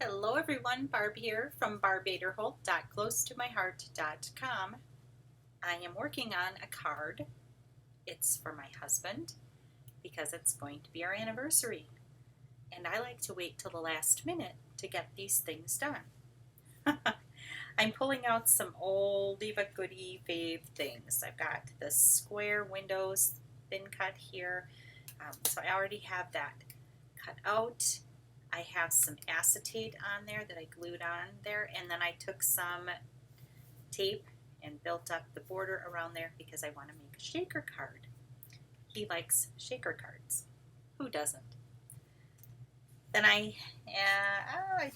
Hello everyone, Barb here from barbaderholt.closetomyheart.com. I am working on a card. It's for my husband because it's going to be our anniversary. And I like to wait till the last minute to get these things done. I'm pulling out some oldie but goodie fave things. I've got the square windows thin cut here. So I already have that cut out. I have some acetate on there that I glued on there, and then I took some tape and built up the border around there because I want to make a shaker card. He likes shaker cards. Who doesn't? Then I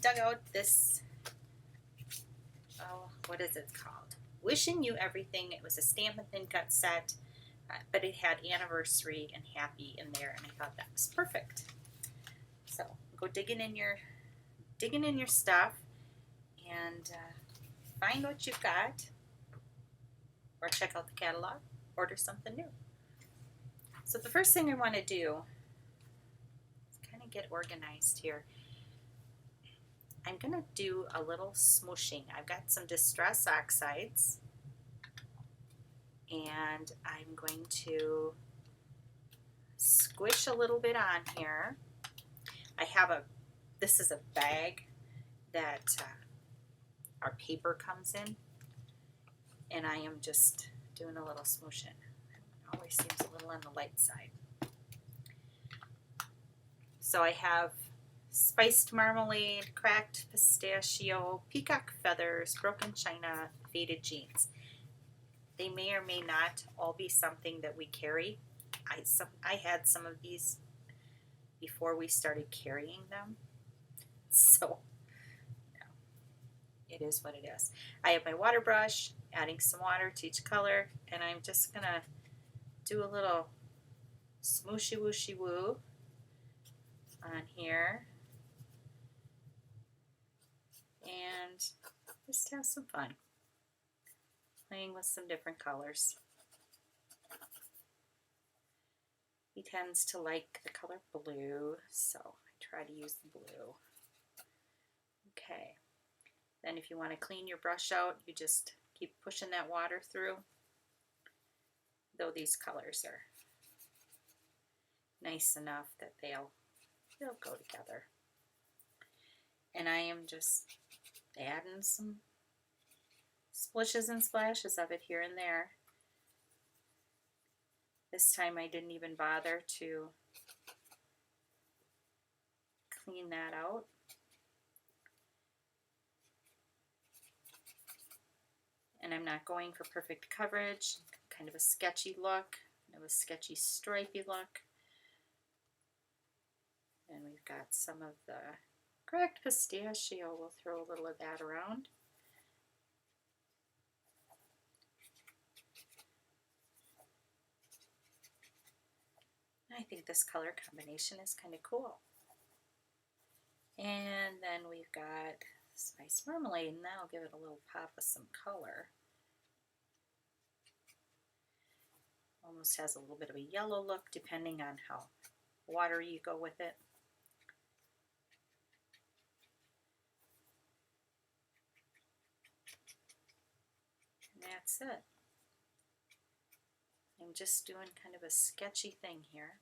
dug out this, what is it called? Wishing You Everything. It was a stamp and thin cut set, but it had anniversary and happy in there, and I thought that was perfect. So go digging in your stuff and find what you've got, or check out the catalog, order something new. So the first thing I want to do is kind of get organized here. I'm going to do a little smooshing. I've got some Distress Oxides, and I'm going to squish a little bit on here. This is a bag that our paper comes in, and I am just doing a little smooshing. It always seems a little on the light side. So I have spiced marmalade, cracked pistachio, peacock feathers, broken china, faded jeans. They may or may not all be something that we carry. I had some of these before we started carrying them. So, no, it is what it is. I have my water brush, adding some water to each color, and I'm just going to do a little smooshy wooshy woo on here. And just have some fun playing with some different colors. He tends to like the color blue, so I try to use the blue. Okay, then if you want to clean your brush out, you just keep pushing that water through, though these colors are nice enough that they'll go together. And I am just adding some splishes and splashes of it here and there. This time I didn't even bother to clean that out. And I'm not going for perfect coverage, kind of a sketchy look, kind of a sketchy stripey look. And we've got some of the cracked pistachio. We'll throw a little of that around. I think this color combination is kind of cool. And then we've got spiced marmalade, and that'll give it a little pop of some color. Almost has a little bit of a yellow look depending on how watery you go with it. And that's it. I'm just doing kind of a sketchy thing here.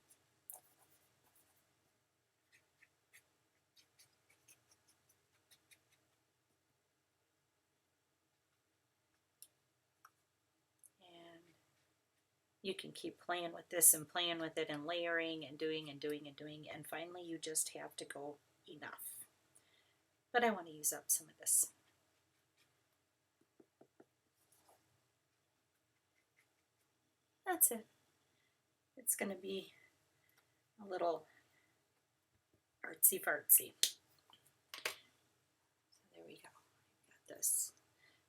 You can keep playing with this and playing with it and layering and doing and doing and doing, and finally you just have to go enough. But I want to use up some of this. That's it. It's going to be a little artsy fartsy. So there we go. Got this.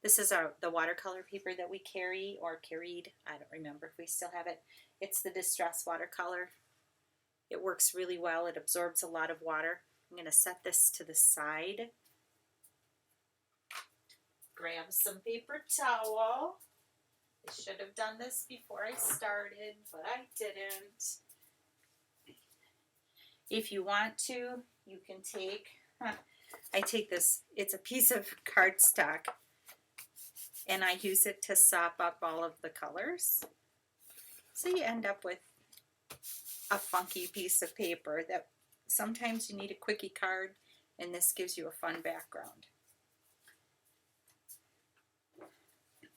This is the watercolor paper that we carry or carried. I don't remember if we still have it. It's the Distress watercolor. It works really well. It absorbs a lot of water. I'm going to set this to the side. Grab some paper towel. I should have done this before I started, but I didn't. If you want to, you can take I take this, it's a piece of cardstock, and I use it to sop up all of the colors. So you end up with a funky piece of paper that sometimes you need a quickie card, and this gives you a fun background.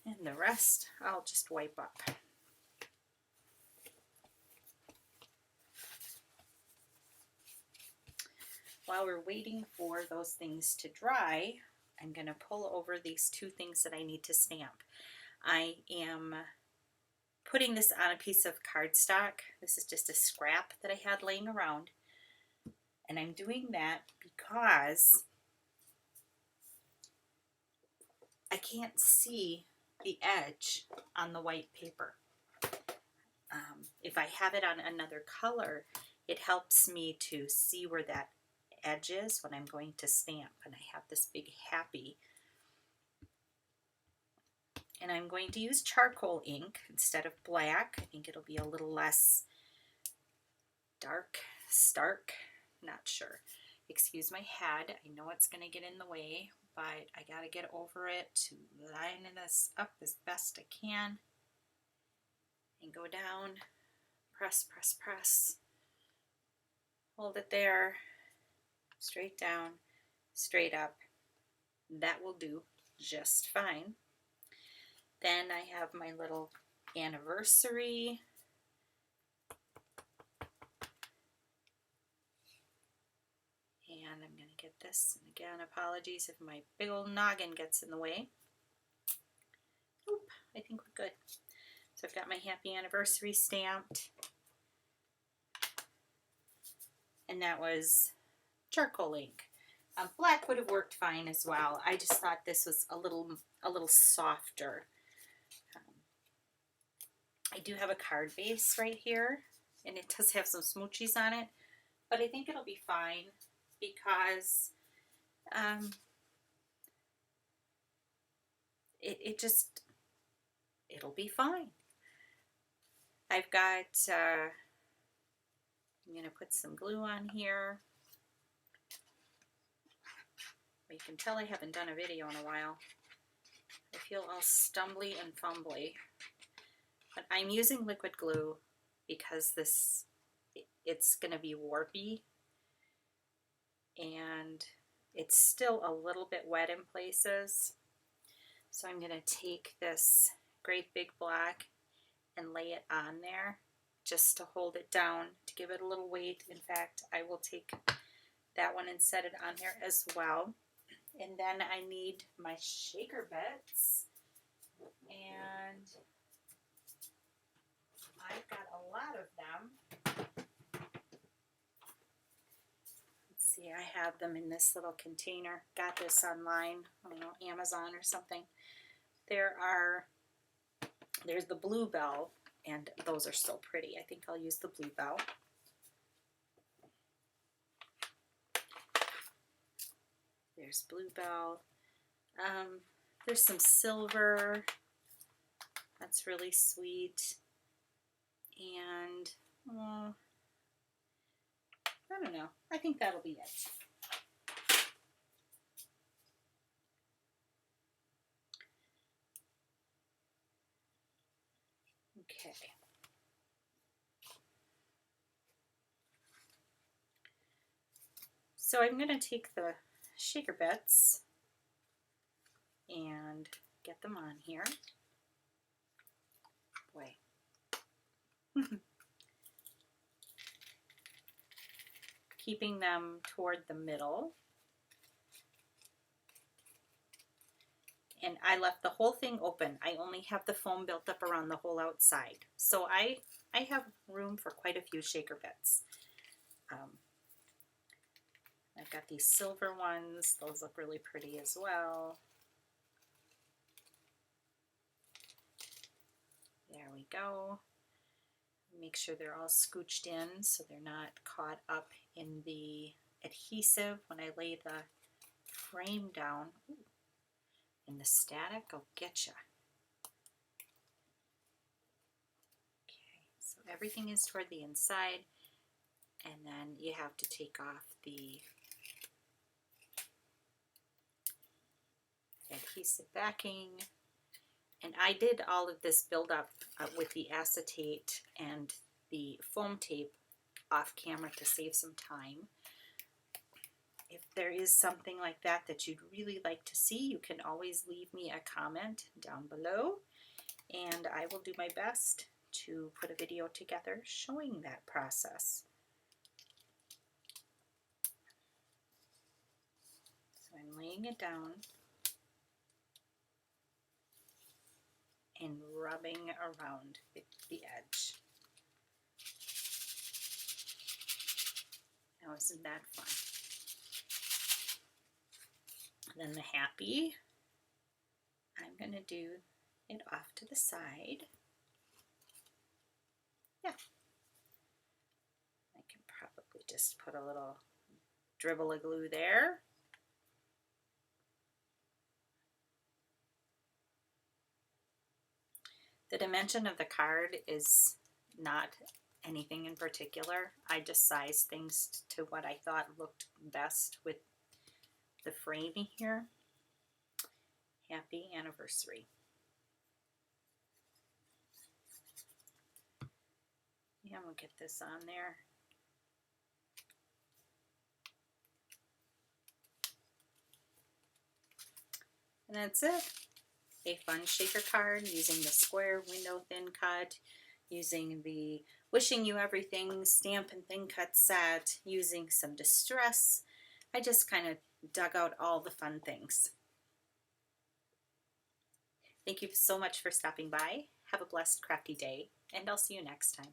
And the rest I'll just wipe up. While we're waiting for those things to dry, I'm going to pull over these two things that I need to stamp. I am putting this on a piece of cardstock. This is just a scrap that I had laying around. And I'm doing that because I can't see the edge on the white paper. If I have it on another color, it helps me to see where that edge is when I'm going to stamp. And I have this big happy. And I'm going to use charcoal ink instead of black. I think it'll be a little less dark, stark, not sure. Excuse my head. I know it's going to get in the way, but I got to get over it to line this up as best I can. And go down, press, press, press. Hold it there, straight down, straight up. That will do just fine. Then I have my little anniversary. And I'm going to get this. And again, apologies if my big old noggin gets in the way. Oop, I think we're good. So I've got my happy anniversary stamped. And that was charcoal ink. Black would have worked fine as well. I just thought this was a little softer. I do have a card base right here, and it does have some smoochies on it, but I think it'll be fine because it'll be fine. I've got, I'm going to put some glue on here. You can tell I haven't done a video in a while. I feel all stumbly and fumbly. But I'm using liquid glue because it's going to be warpy. And it's still a little bit wet in places. So I'm going to take this great big block and lay it on there just to hold it down, to give it a little weight. In fact, I will take that one and set it on there as well. And then I need my shaker bits, and I've got a lot of them. Let's see, I have them in this little container. Got this online, I don't know, Amazon or something. There's the bluebell, and those are so pretty. I think I'll use the bluebell. There's bluebell. There's some silver. That's really sweet. And I don't know. I think that'll be it. Okay. So I'm going to take the shaker bits and get them on here. Boy. Keeping them toward the middle. And I left the whole thing open. I only have the foam built up around the whole outside. So I have room for quite a few shaker bits. I've got these silver ones. Those look really pretty as well. There we go. Make sure they're all scooched in so they're not caught up in the adhesive when I lay the frame down. Ooh. And the static will get you. Okay, so everything is toward the inside, and then you have to take off the adhesive backing. And I did all of this build up with the acetate and the foam tape off camera to save some time. If there is something like that that you'd really like to see, you can always leave me a comment down below, and I will do my best to put a video together showing that process. So I'm laying it down and rubbing around the edge. Now isn't that fun? And then the happy, I'm going to do it off to the side. Yeah. I can probably just put a little dribble of glue there. The dimension of the card is not anything in particular. I just sized things to what I thought looked best with the framing here. Happy anniversary. Yeah, we'll get this on there. And that's it. A fun shaker card using the square window thin cut, using the wishing you everything stamp and thin cut set, using some distress. I just kind of dug out all the fun things. Thank you so much for stopping by. Have a blessed crafty day, and I'll see you next time.